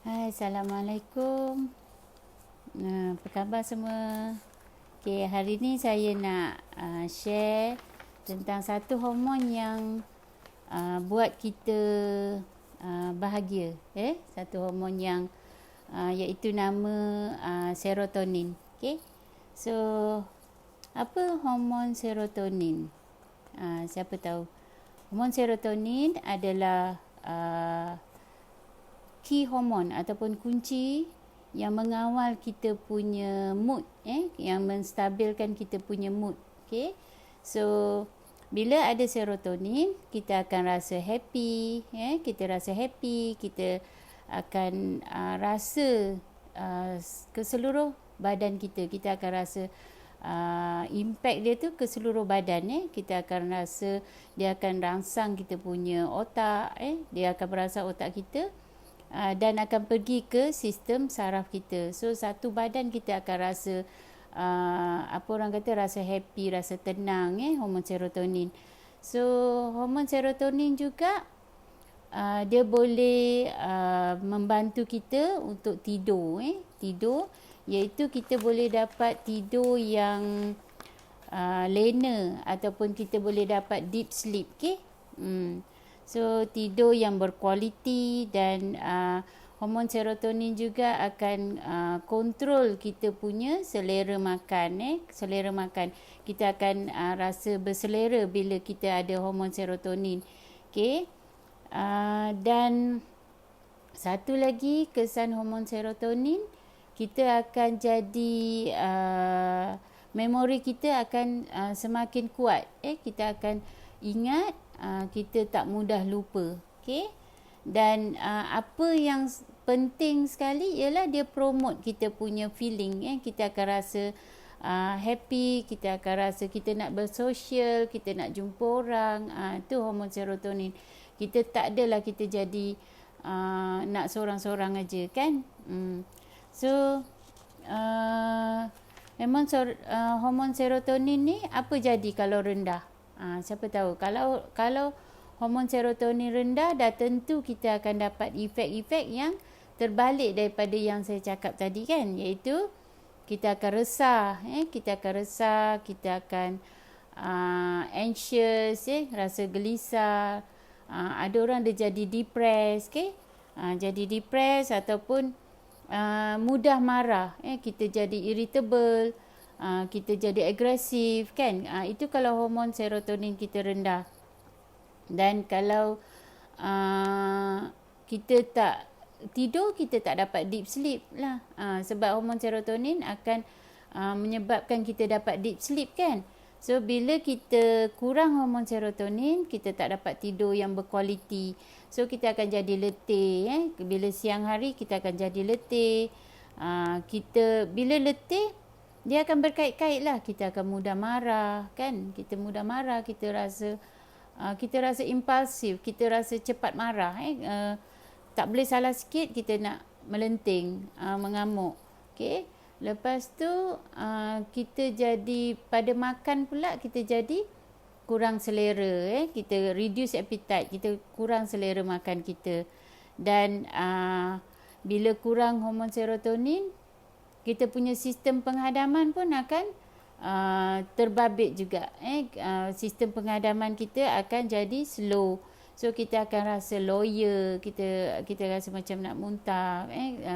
Hai, Assalamualaikum. Apa khabar semua? Okay, hari ni saya nak share tentang satu hormon yang buat kita bahagia. Satu hormon yang iaitu nama serotonin. Okay? So, apa hormon serotonin? Siapa tahu? Hormon serotonin adalah key hormon ataupun kunci yang mengawal kita punya mood, yang menstabilkan kita punya mood. Okay? So, bila ada serotonin, kita akan rasa happy, kita rasa happy, kita akan rasa ke seluruh badan kita. Kita akan rasa impact dia tu ke seluruh badan. Kita akan rasa dia akan rangsang kita punya otak, dia akan merangsang otak kita dan akan pergi ke sistem saraf kita. So satu badan kita akan rasa apa orang kata, rasa happy, rasa tenang, hormon serotonin. So hormon serotonin juga dia boleh membantu kita untuk tidur, tidur, iaitu kita boleh dapat tidur yang lena ataupun kita boleh dapat deep sleep. So tidur yang berkualiti dan hormon serotonin juga akan kontrol kita punya selera makan. Selera makan. Kita akan rasa berselera bila kita ada hormon serotonin. Okay. Dan satu lagi kesan hormon serotonin, kita akan jadi memori kita akan semakin kuat. Kita akan ingat, kita tak mudah lupa. Okay? Dan apa yang penting sekali ialah dia promote kita punya feeling. Kita akan rasa happy, kita akan rasa kita nak bersosial, kita nak jumpa orang. Itu hormon serotonin. Kita tak adalah kita jadi nak seorang-seorang aja, kan? So memang hormon serotonin ni apa jadi kalau rendah? Siapa tahu, kalau hormon serotonin rendah, dah tentu kita akan dapat efek-efek yang terbalik daripada yang saya cakap tadi, kan, iaitu kita akan resah, kita akan anxious, rasa gelisah. Ada orang dia jadi depressed, jadi depressed ataupun mudah marah, kita jadi irritable, kita jadi agresif, kan. Itu kalau hormon serotonin kita rendah. Dan kalau kita tak tidur, kita tak dapat deep sleep lah. Sebab hormon serotonin akan menyebabkan kita dapat deep sleep, kan. So bila kita kurang hormon serotonin, kita tak dapat tidur yang berkualiti. So kita akan jadi letih. Bila siang hari kita akan jadi letih. Kita bila letih, dia akan berkait-kait lah. Kita akan mudah marah, kan. Kita mudah marah, kita rasa impulsif, kita rasa cepat marah. Tak boleh salah sikit, kita nak melenting, mengamuk. Okay. Lepas tu kita jadi pada makan pula, kita jadi kurang selera. Kita reduce appetite, kita kurang selera makan kita. Dan bila kurang hormon serotonin, kita punya sistem penghadaman pun akan terbabit juga. Sistem penghadaman kita akan jadi slow. So kita akan rasa loya, kita rasa macam nak muntah.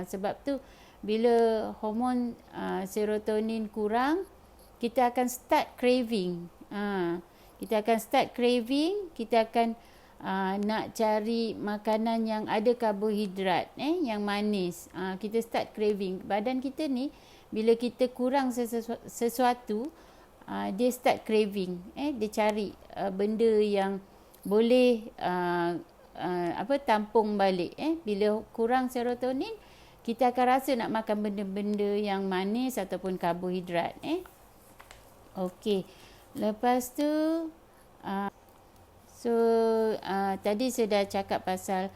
Sebab tu bila hormon serotonin kurang, kita akan start craving. Kita akan nak cari makanan yang ada karbohidrat, yang manis. Kita start craving. Badan kita ni bila kita kurang sesuatu, dia start craving. Dia cari benda yang boleh tampung balik. Bila kurang serotonin, kita akan rasa nak makan benda-benda yang manis ataupun karbohidrat. Okey. Lepas tu tadi saya dah cakap pasal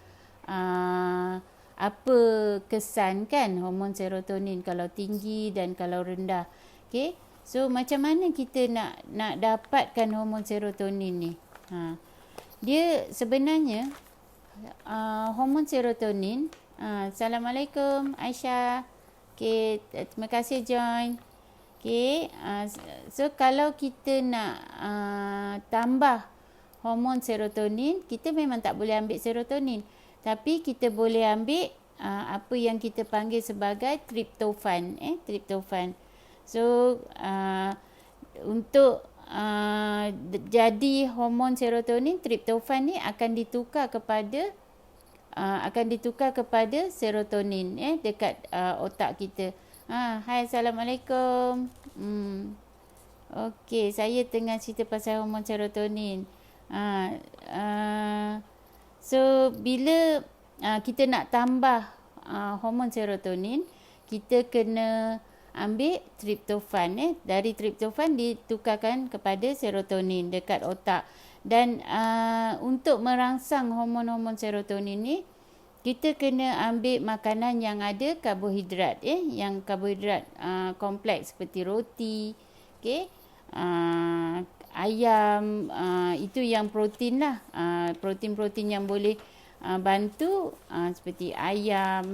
apa kesan, kan, hormon serotonin kalau tinggi dan kalau rendah. Okey. So macam mana kita nak dapatkan hormon serotonin ni? Dia sebenarnya hormon serotonin Assalamualaikum Aisyah. Okay, terima kasih join. Okay, so kalau kita nak tambah hormon serotonin, kita memang tak boleh ambil serotonin. Tapi kita boleh ambil apa yang kita panggil sebagai tryptophan. Tryptophan. So, untuk jadi hormon serotonin, tryptophan ni akan ditukar kepada serotonin dekat otak kita. Hai, Assalamualaikum. Okey, saya tengah cerita pasal hormon serotonin. So bila kita nak tambah hormon serotonin, kita kena ambil tryptophan. Dari tryptophan ditukarkan kepada serotonin dekat otak. Dan untuk merangsang hormon-hormon serotonin ni, kita kena ambil makanan yang ada karbohidrat, yang karbohidrat kompleks seperti roti, ayam, itu yang protein lah, protein-protein yang boleh bantu, seperti ayam,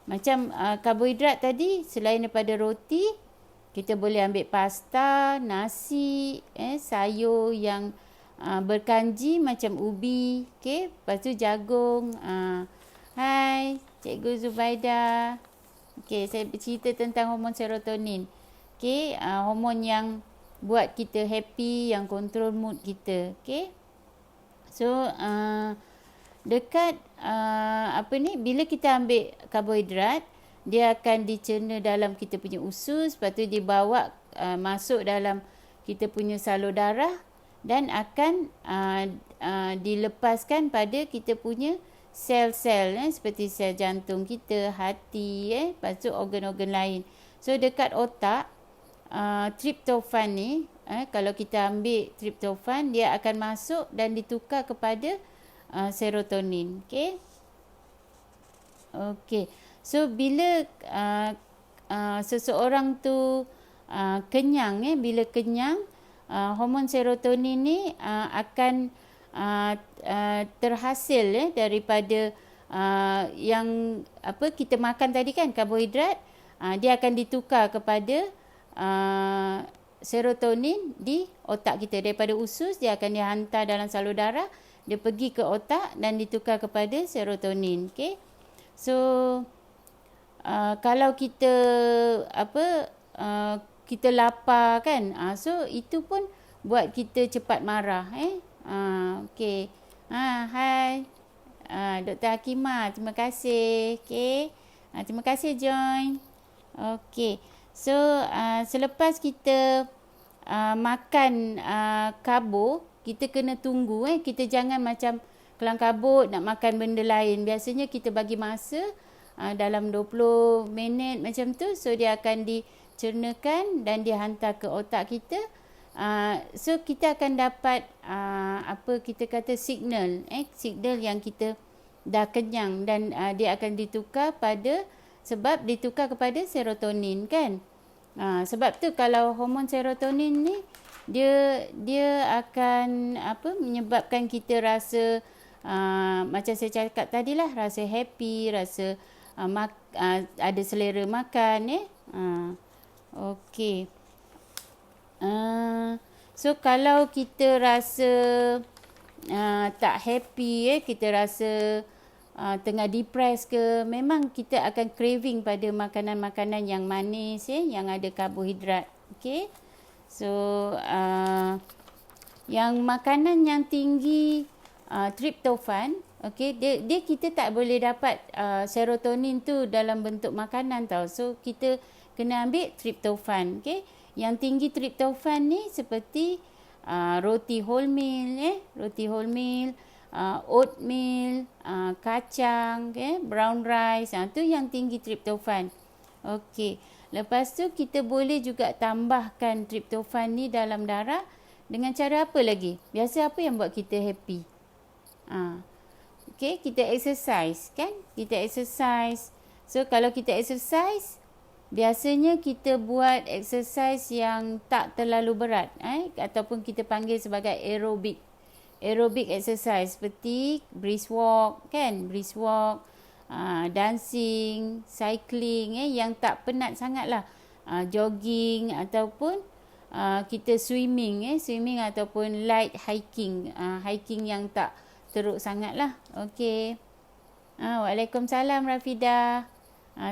macam karbohidrat tadi, selain daripada roti, kita boleh ambil pasta, nasi, sayur yang berkanji macam ubi, lepas tu jagung. Hai, Cikgu Zubaida. Saya bercerita tentang hormon serotonin. Hormon yang buat kita happy, yang kontrol mood kita. So, dekat bila kita ambil karbohidrat, dia akan dicerna dalam kita punya usus, lepas tu dibawa masuk dalam kita punya salur darah dan akan dilepaskan pada kita punya sel-sel, seperti sel jantung kita, hati, lepas tu organ-organ lain. So dekat otak, tryptophan ni, kalau kita ambil tryptophan, dia akan masuk dan ditukar kepada serotonin. Okey. So bila seseorang tu kenyang, bila kenyang, hormon serotonin ni akan terhasil daripada yang kita makan tadi kan, karbohidrat, dia akan ditukar kepada serotonin di otak kita. Daripada usus dia akan dihantar dalam salur darah, dia pergi ke otak dan ditukar kepada serotonin. So kalau kita kita lapar kan, so itu pun buat kita cepat marah. Hai Dr. Hakimah, terima kasih. Terima kasih join. So selepas kita makan karbo, kita kena tunggu. Kita jangan macam kelang kabut nak makan benda lain. Biasanya kita bagi masa dalam 20 minit macam tu. So dia akan dicernakan dan dihantar ke otak kita. So kita akan dapat kita kata signal, signal yang kita dah kenyang, dan dia akan ditukar kepada serotonin kan. Sebab tu kalau hormon serotonin ni dia akan menyebabkan kita rasa macam saya cakap tadilah, rasa happy, rasa ada selera makan. So kalau kita rasa tak happy, kita rasa tengah depressed ke, memang kita akan craving pada makanan-makanan yang manis, yang ada karbohidrat. So yang makanan yang tinggi tryptophan, dia kita tak boleh dapat serotonin tu dalam bentuk makanan tau. So kita kena ambil tryptophan. Yang tinggi tryptophan ni seperti roti wholemeal, oatmeal, kacang, brown rice, tu yang tinggi tryptophan. Lepas tu kita boleh juga tambahkan tryptophan ni dalam darah dengan cara apa lagi? Biasa apa yang buat kita happy? Kita exercise kan? Kita exercise. So kalau kita exercise, biasanya kita buat exercise yang tak terlalu berat, ataupun kita panggil sebagai aerobik. aerobic exercise seperti brisk walk kan, brisk walk, dancing, cycling yang tak penat sangatlah, jogging ataupun kita swimming swimming ataupun light hiking, hiking yang tak teruk sangatlah. Okey. Waalaikumsalam Rafidah.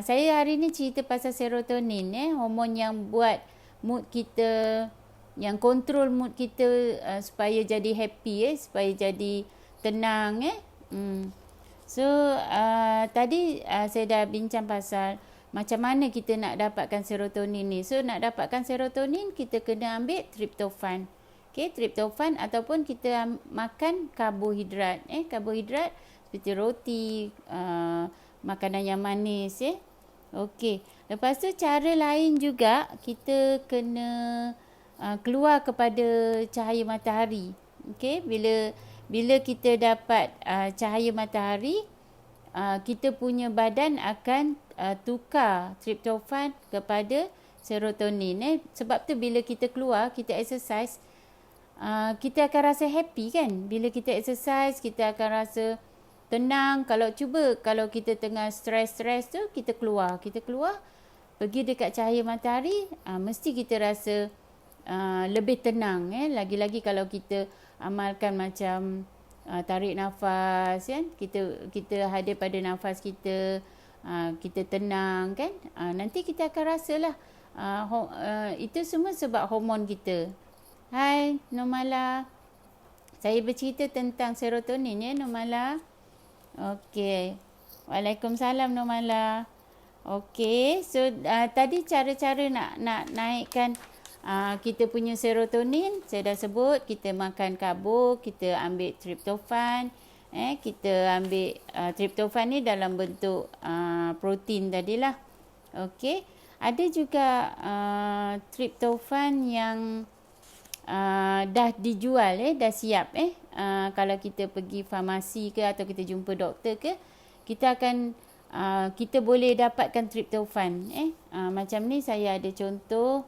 Saya hari ni cerita pasal serotonin, hormon yang buat mood kita, yang kontrol mood kita supaya jadi happy, supaya jadi tenang. So tadi saya dah bincang pasal macam mana kita nak dapatkan serotonin ni. So nak dapatkan serotonin, kita kena ambil tryptophan. Okay, tryptophan ataupun kita makan karbohidrat. Karbohidrat seperti roti, makanan yang manis. Okey. Lepas tu cara lain juga, kita kena keluar kepada cahaya matahari. Okey, bila kita dapat cahaya matahari, kita punya badan akan tukar tryptophan kepada serotonin. Sebab tu bila kita keluar, kita exercise, kita akan rasa happy kan. Bila kita exercise, kita akan rasa tenang. Kalau kita tengah stres tu, kita keluar pergi dekat cahaya matahari, mesti kita rasa lebih tenang. Lagi-lagi kalau kita amalkan macam tarik nafas kan, kita hadir pada nafas kita, kita tenang kan, nanti kita akan rasalah itu semua sebab hormon kita. Hai Normala, saya bercerita tentang serotonin Normala. Okey. Waalaikumsalam Normala. Okey, so tadi cara-cara nak naikkan kita punya serotonin, saya dah sebut. Kita makan karbo, kita ambil tryptophan. Kita ambil tryptophan ni dalam bentuk protein tadilah. Okey. Ada juga tryptophan yang dah dijual, dah siap. Kalau kita pergi farmasi ke atau kita jumpa doktor ke, kita boleh dapatkan tryptophan. Macam ni saya ada contoh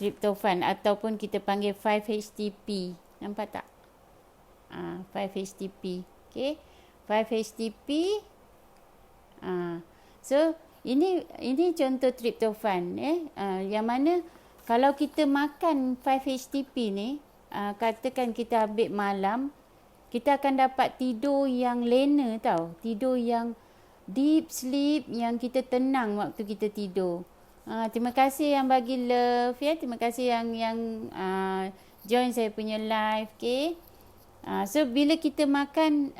tryptophan ataupun kita panggil 5-HTP. Nampak tak? 5-HTP. Okay. 5-HTP. So ini contoh tryptophan. Yang mana kalau kita makan 5-HTP ni, katakan kita ambil malam, kita akan dapat tidur yang lena tau. Tidur yang deep sleep, yang kita tenang waktu kita tidur. Terima kasih yang bagi love terima kasih yang join saya punya live. Okay. So bila kita makan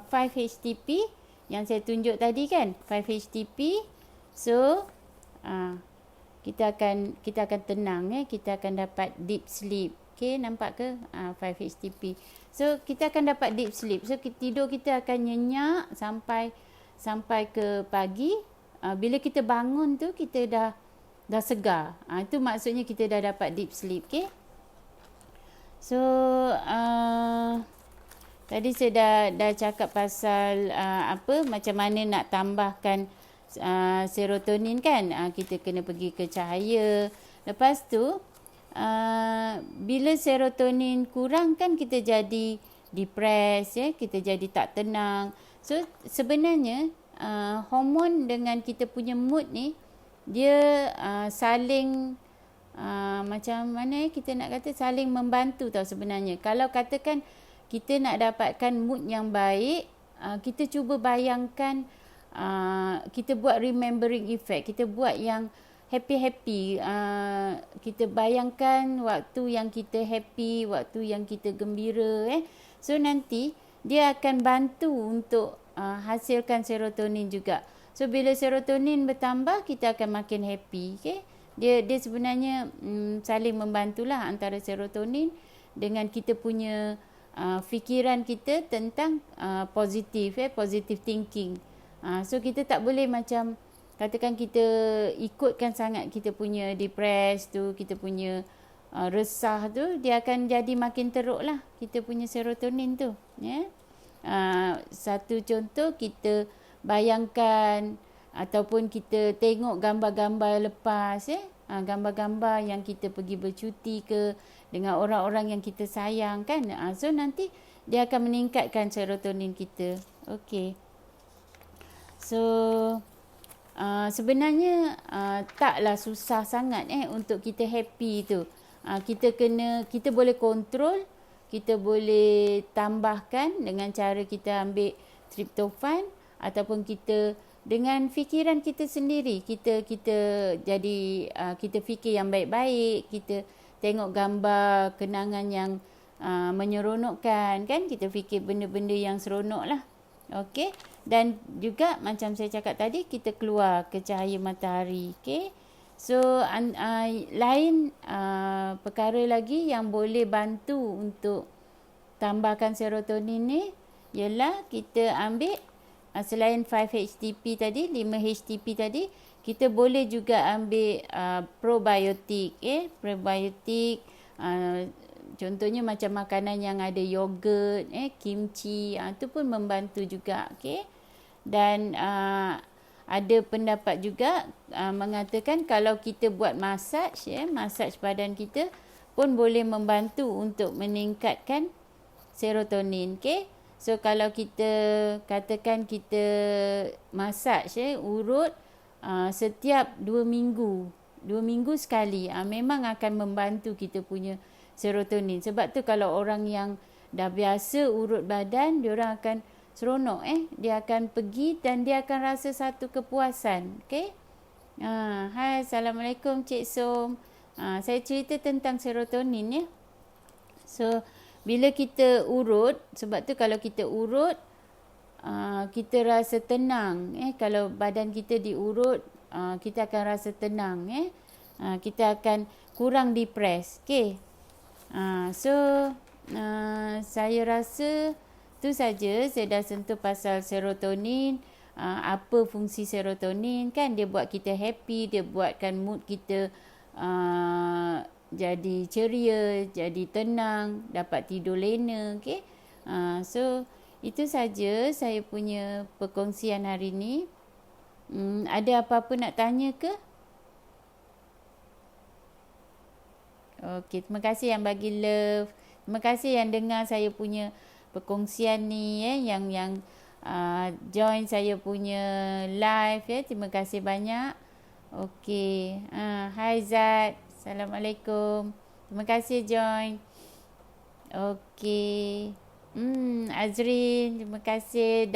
5-HTP yang saya tunjuk tadi kan, 5-HTP, so kita akan tenang, kita akan dapat deep sleep. Okay, nampak ke 5-HTP? So kita akan dapat deep sleep. So tidur kita akan nyenyak sampai ke pagi. Bila kita bangun tu, kita dah segar. Itu maksudnya kita dah dapat deep sleep. Okay. So tadi saya dah cakap pasal macam mana nak tambahkan serotonin kan. Kita kena pergi ke cahaya. Lepas tu bila serotonin kurang kan, kita jadi depressed, kita jadi tak tenang. So sebenarnya hormon dengan kita punya mood ni, dia saling macam mana kita nak kata, saling membantu tau sebenarnya. Kalau katakan kita nak dapatkan mood yang baik, kita cuba bayangkan, kita buat remembering effect, kita buat yang happy-happy. Kita bayangkan waktu yang kita happy, waktu yang kita gembira. So nanti dia akan bantu untuk hasilkan serotonin juga. So bila serotonin bertambah, kita akan makin happy. Okay? Dia sebenarnya saling membantulah antara serotonin dengan kita punya fikiran kita tentang positif, positive thinking. So kita tak boleh macam, katakan kita ikutkan sangat kita punya depressed tu, kita punya resah tu, dia akan jadi makin teruk lah kita punya serotonin tu. Satu contoh, kita bayangkan ataupun kita tengok gambar-gambar lepas, gambar-gambar yang kita pergi bercuti ke dengan orang-orang yang kita sayang kan. So nanti dia akan meningkatkan serotonin kita. Okey. So sebenarnya taklah susah sangat untuk kita happy tu. Kita boleh kontrol, kita boleh tambahkan dengan cara kita ambil tryptophan ataupun kita dengan fikiran kita sendiri. Kita jadi kita fikir yang baik-baik, kita tengok gambar kenangan yang menyeronokkan kan, kita fikir benda-benda yang seronok lah. Okey, dan juga macam saya cakap tadi, kita keluar ke cahaya matahari. Okey, so lain perkara lagi yang boleh bantu untuk tambahkan serotonin ni ialah kita ambil selain 5-HTP tadi, 5-HTP tadi, kita boleh juga ambil probiotik. Probiotik contohnya macam makanan yang ada yogurt, kimchi, itu pun membantu juga. Okay? Dan ada pendapat juga mengatakan kalau kita buat massage, massage badan kita pun boleh membantu untuk meningkatkan serotonin. Okay? So kalau kita katakan kita massage urut setiap 2 minggu sekali, memang akan membantu kita punya serotonin. Sebab tu kalau orang yang dah biasa urut badan, diorang akan seronok. Dia akan pergi dan dia akan rasa satu kepuasan. Okay? Hai, Assalamualaikum Cik Som. Saya cerita tentang serotonin. So bila kita urut, sebab tu kalau kita urut, kita rasa tenang. Kalau badan kita diurut, kita akan rasa tenang. Kita akan kurang depres. Okay. So saya rasa tu saja. Saya dah sentuh pasal serotonin. Apa fungsi serotonin kan? Dia buat kita happy, dia buatkan mood kita jadi ceria, jadi tenang, dapat tidur lena. Okay? So itu saja saya punya perkongsian hari ni. Ada apa-apa nak tanya ke? Okey, terima kasih yang bagi love. Terima kasih yang dengar saya punya perkongsian ni, yang join saya punya live. Terima kasih banyak. Okey. Hai Zat. Assalamualaikum. Terima kasih join. Okey. Azrin, terima kasih.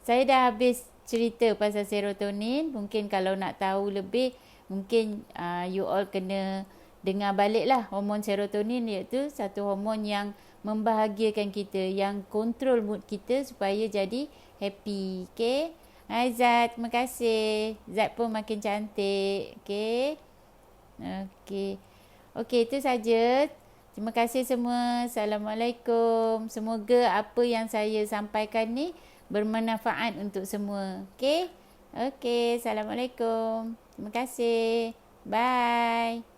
Saya dah habis cerita pasal serotonin. Mungkin kalau nak tahu lebih, mungkin you all kena dengar balik lah. Hormon serotonin iaitu satu hormon yang membahagiakan kita, yang kontrol mood kita supaya jadi happy. Okay. Hai Zat, terima kasih. Zat pun makin cantik. Okay. Okey, itu saja. Terima kasih semua. Assalamualaikum. Semoga apa yang saya sampaikan ni bermanfaat untuk semua. Okey. Assalamualaikum. Terima kasih. Bye.